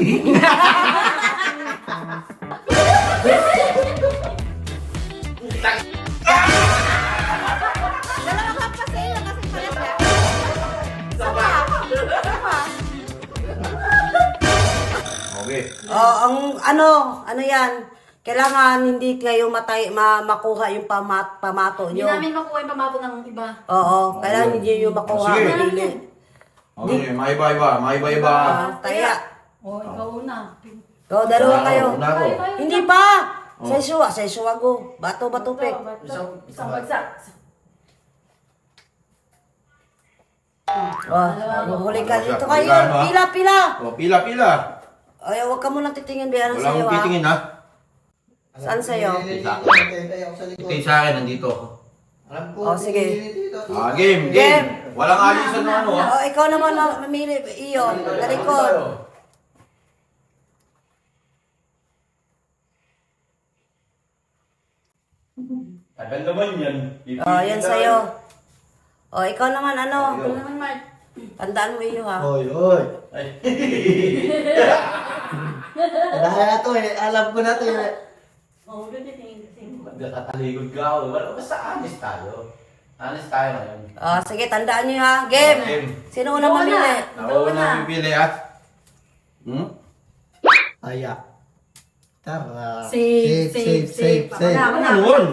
Dalawang hampas sa iyo kasi pala siya. Sama. Okay. Ang ano yan, kailangan hindi kayo makuha yung pamato Hindi nyo. namin makuha yung pamato ng iba. Oo, kailangan hindi nyo makuha. Sige. Madili. Okay, maiba-iba. Kaya, Ikaw una. dalawa kayo. Una ako. Hindi pa! Sa isuwa go. Bato, tupik. Isang bagsak. Huli ka dito Huli kayo. ka, ano, ha? Pila. O, pila. Ay, huwag ka munang titingin. Bayaran Wala sa'yo, akong ha? titingin, ha? Saan sa'yo? Ito yung sa akin, nandito. Sige. Game. Game. Walang alisan na ano, ha? Ikaw naman mamili. Iyo, talikod. Tagal naman yan. Yan sa'yo. Ikaw naman, ano? Ikaw naman, Mark. Tandaan mo iyo, ha? Oy. Dahil na to eh. Alam ko na to eh. Oo, doon titingin kasi. Nagkataligod ka ako. Basta honest tayo. Honest tayo ngayon. Sige, tandaan nyo, ha? Game! Game. Sino una mamili? Ako na pipili, ha? Aya. Tara. Save. Save. Ako na. Ano yun?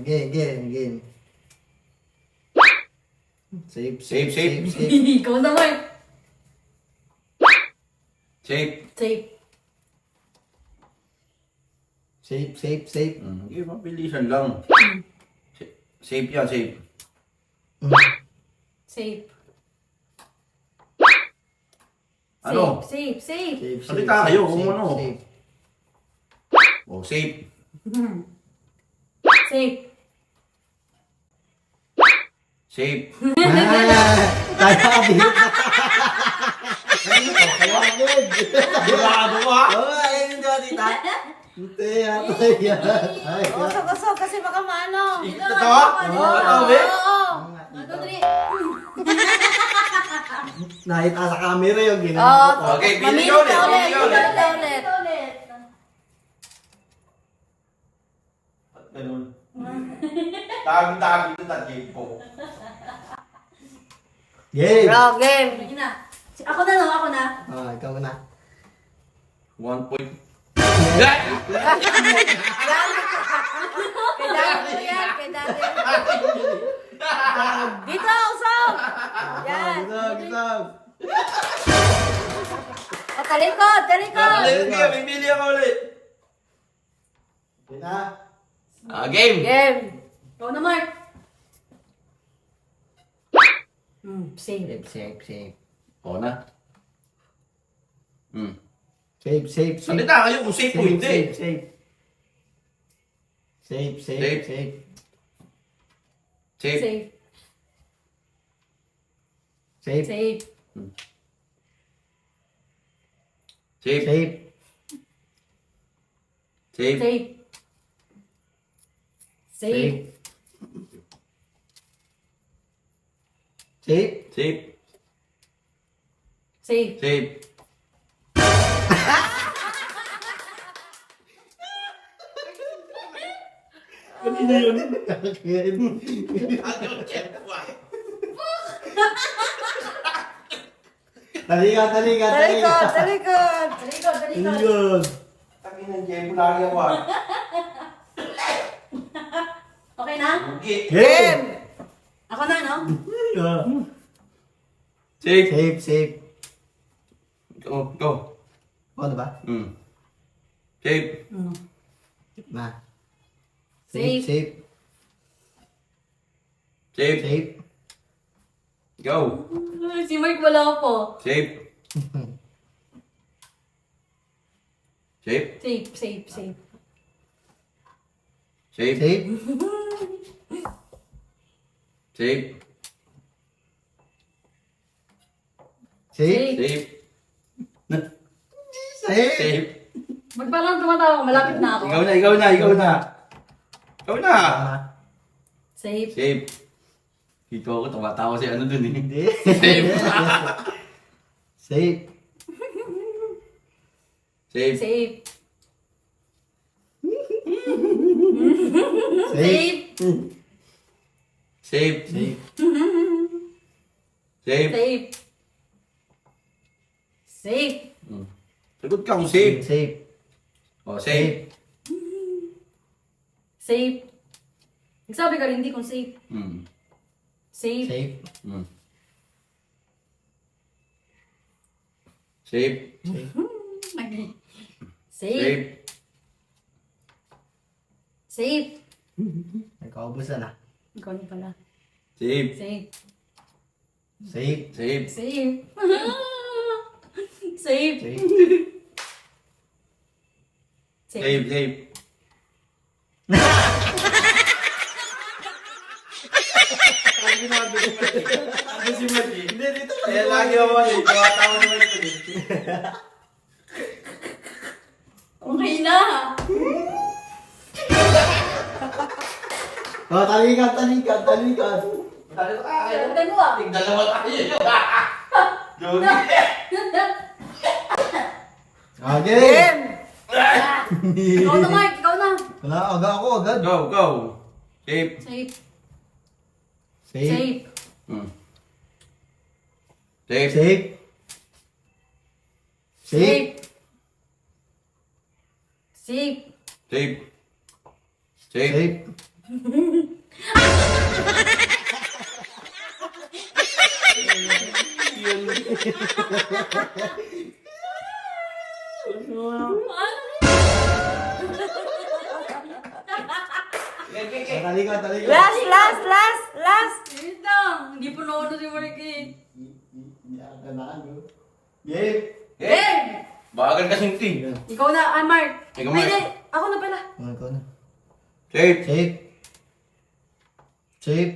Game. Save. Ikaw na, Mark. Safe. Save. Hindi, mabilisan lang. Safe yan, safe. Safe. Ano? Safe. Salita kayo kung ano. Oh, safe. Safe. Tayo abit. Sigurado ka? Ayun ba tita? Hindi, Gusog, kasi baka maano. Ito to? Ito, be? Nakita sa camera yung ginawa ko. Okay, pili Mamili ka ulit. ka ulit. Pili ka ulit. Pili ka ulit. Ganun. Tabi-tabi ito tatip po. Game. Bro, game. Ako na. Ikaw na. 1 point. Kay daddy. Dito, usog. Yan. Gisag. Talikod. Sige, pipili ako ulit. Okay na. Game. Game. Ikaw na, Mark. Save. Save. Oo na. Save. Salita kayo kung safe o hindi. Save. Safe. Safe. Kanina yun. Talikod. Talikod. Yun. Takin ng Jem, lagi ako ah. Okay na? Game. Ako na, no? Safe. Go. Ano ba? Safe. Na. Safe. Safe. Go. Si Mark wala po. Safe. Safe. Safe. Safe. Safe. Safe. Safe. Ba't parang tumatawa? Malapit na ako. Ikaw na. Safe. Safe. Dito ako, tumatawa si ano dun eh. Hindi. Safe. Safe. Safe. Safe. Safe. Safe. Safe. Safe. Safe. Safe. Sagot ka kung safe. Safe. Oh, safe. Safe. Nagsabi ka rin hindi kung safe. Safe. Safe. Safe. Safe. Safe. Safe. Nagkaubusan na. Ikaw na pala. Safe. Safe. Safe. Safe. Safe. Safe. Safe. Safe. Safe. Ano si Mati? Hindi, dito ka. Kaya lagi ako mali. Tumatawa naman ito din. Okay na. Oh, talikad, talikad, talikad. Ganda mo ah. Dalawa tayo. Jogi. Okay. Game! Ikaw na, Mark. Ikaw na. Wala, aga ako, agad. Go, go. Safe. Safe. Safe. Safe. Safe. Safe. Safe. Safe. Safe. Safe. Safe. Talikad, talikad. Last, last, last, last! Wait lang. Hindi pa nauna si Mark eh. Game. Game! Bagal kasing team. Ikaw na, Mark. Ikaw, Mark. Hindi, ako na pala. Ano ikaw na? Safe. Safe. Safe.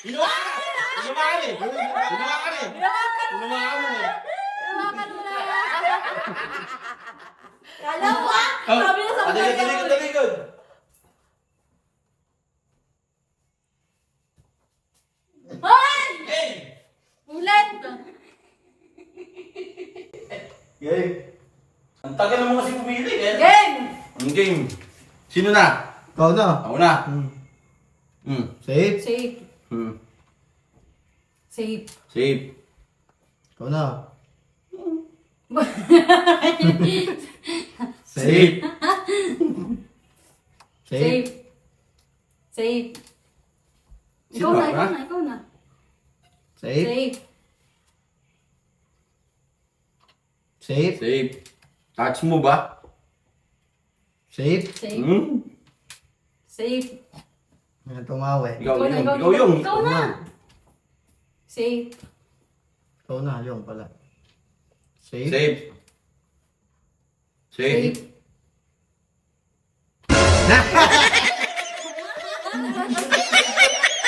Ginawa ka eh. Ginawa ka eh. Ginawa mo eh. Hawakan mo na. Kala mo ah. Sabi na sa mga Talikod, talikod, talikod. Hoy! Hey! Ulit! Game. Ang tagal naman kasi pumili eh. Game! Ang game. Sino na? Ikaw na. Ako na. Safe. Safe. Safe. Safe. Ikaw na. Safe. Safe. Safe. Safe. Ikaw Sino na, ba? ikaw na, ikaw na. Safe. Safe. Safe. Safe. Touch mo ba? Safe. Safe. Safe. Yan tumawi. Ikaw, Ikaw na, yung. ikaw Ikaw yung. Ikaw na. Safe. Ikaw na, yung pala. Safe. Safe. Safe. Safe.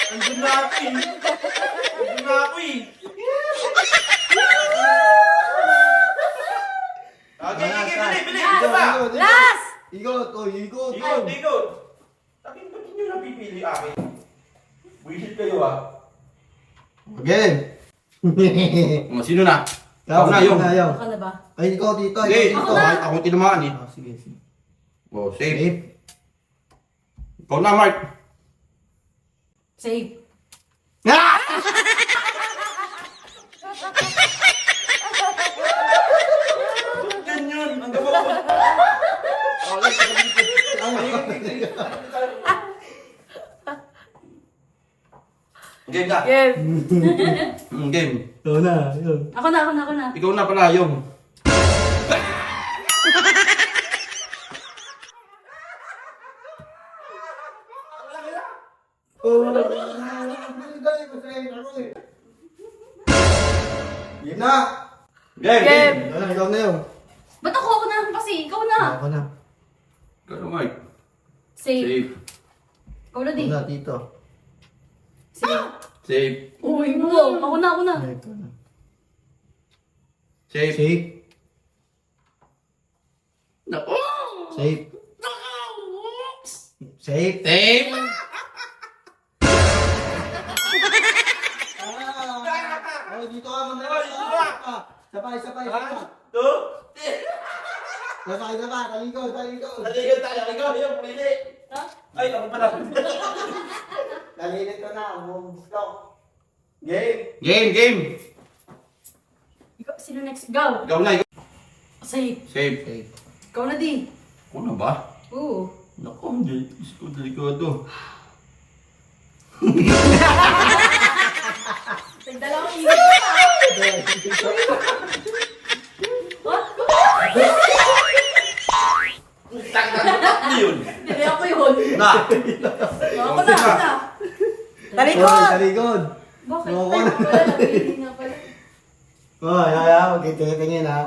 Andun na ako eh. Andun na ako eh. Okay, okay, bili, bili. Isa pa. Last! Ikot, oh, ikot. Ikot, ikot. Sakin, ba't hindi nyo napipili akin? Buisit kayo ah. Game. Sino na? Ikaw na, yung. yung. Ako na ba? Ay, ikaw dito, Hindi, ikaw Ako dito. na. ako tinamaan eh. Ah, sige, sige. Oh, safe. Safe. Ikaw na, Mark. Safe. Ah! Ganyan, ang gabo ko. Game ka. Game! Game. Ikaw na, yun. Ako na, ako na, ako na. Ikaw na pala yung. Oh, Game na. Game. Game. Ikaw na, ikaw na yung. Ba't ako na kasi? Ikaw na. Ako na. Ikaw na, Mark. Safe. Safe. Ikaw na din. Ikaw na, tito. Safe. Safe. Uy mo. Ako na, ako na. Ay, ikaw na. Safe. Safe. Nako. Safe. Safe. Safe. Oh, dito ka, Oh, dito ka. Sabay, sabay. One, two, three. Sabay, sabay. Talikod, talikod. Naligan tayo. Ikaw yung pili. Ha? Ay, ako pala. Nalilit ko na. Stop. Game. Game, game. Sino next? Go! Ikaw na. Safe. Safe. Ikaw na di. Ako na ba? Oo. Naku, delikado. Nagdalawang isip ka. What? Ano yun? Hindi ako yun. Na. Ako na, ako na. Talikod! Talikod. Bakit? Oo, Tayo na. pala, napili nga pala. Oh, yaya. Magkitingin ha.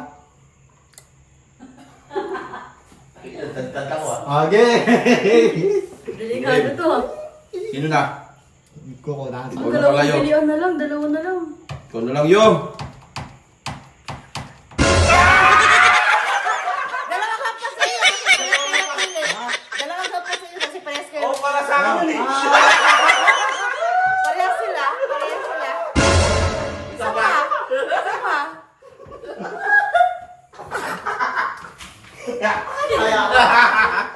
Tagtag ako ah. Okay. Delikado to ha. Sino na? Kukunan. Ang Ikaw na pala dalawang yun. bilion na lang, dalawa na lang. Ikaw na lang yun. Dalawang hampas sa'yo kasi parehas kayo napili. Dalawang hampas sa'yo kasi parehas kayo. Oh, para sa akin yun eh. Parehas sila. Parehas sila. Isa pa. Isa pa.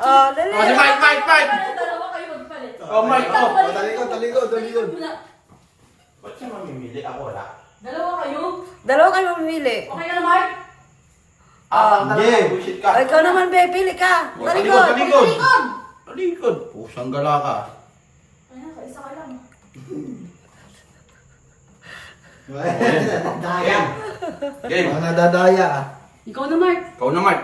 Oh, dali. Kasi fight. Dalawa kayo magpalit. Oh, Mike, oh. Talikod. Ba't siya mamimili? Ako wala. Dalawa kayo? Dalawa kayo mamimili. Okay ka na, Mark? Talaga, bullshit ka. O, ikaw naman, be. Pili ka. Oh, Talikod. talikod. Talikod! Talikod. Pusang gala ka. Ayan, kaisa ka lang. Daya. Game. Mga nadadaya ah. Ikaw na, Mark. Ikaw na, Mark.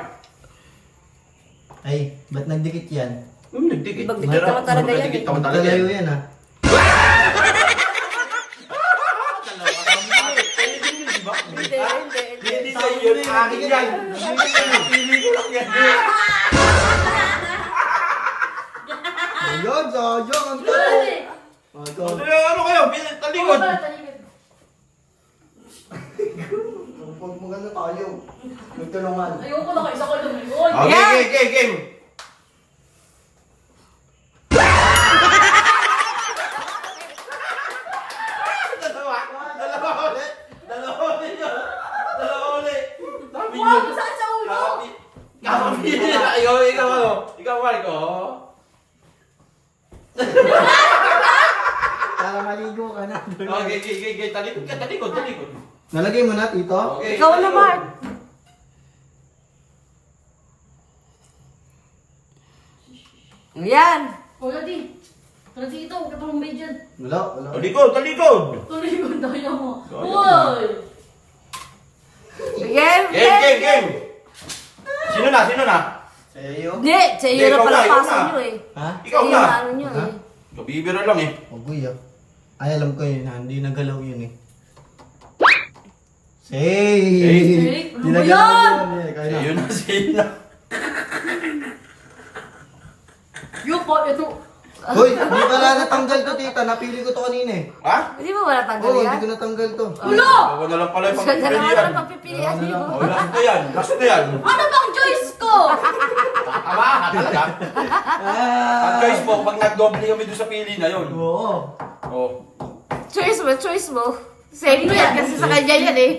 Ay, ba't nagdikit yan? Nagdikit. Magdikit naman talaga yan. Nagdikit naman talaga Magkalayo yan. yan ah. Hindi. Hindi sa'yo yun. Akin yan. Pili ko lang yan. Ayun, sayang. Ang Wala tao. eh. Oh, ito. Ano kayo? Talikod. Talikod. Huwag maganda tayo. Magtulungan. Ayoko na, kaisa ko lang. Ayun. Okay, game. Dalawa ulit. Sabi niyo. Wow, saan sa ulo? Kapamili na. Ikaw ano? Ikaw, Marco. Para maligo ka na. Okay. Talikod. Nalagay mo na, tito? Okay, Ikaw na, talikod. Mark. Yan. Wala di. Wala dito, huwag ka tumambay dyan. Wala. Talikod. Talikod tayo mo. Uy! Game. Game. Sino na? Sa'yo? Hindi, sa iyo Hindi, na ikaw pala na, ikaw paso na. nyo eh. Ha? Ikaw Sa iyo na. ano nyo Ha? eh. Kabibira lang eh. Huwag ah. Ay, alam ko yun ha. Hindi nagalaw yun eh. Say! Say? Ano Hindi ba nagalaw yan? yun eh. Kaya na. Sa'yo na. Yung po, ito. Hoy, hindi pala natanggal to, tita. Napili ko to kanina eh. Ha? Hindi mo wala tanggal Oo, yan? hindi ko natanggal to. Ulo! Ako na lang pala yung Dalawa na lang pagpipilian. papipilian Dalawa na mo. lang. Oh, last na yan. Ano bang choice ko? Tama ka talaga. Ang choice mo, pag nag-doble kami doon sa pili na yun. Oo. Oh. Choice mo. Same mo yan kasi sa kanya yan eh.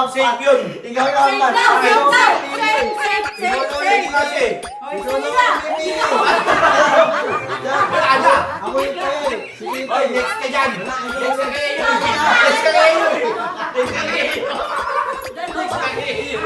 Safe yun. Ikaw na Safe daw, safe daw. Safe, safe, Ikaw safe, na safe. yung kasi. Ikaw na ang pipili. Wala na. Ako yung tayo. Sige, Oy, next ka dyan. Next ka kayo. Next ka kayo. Next ka kayo.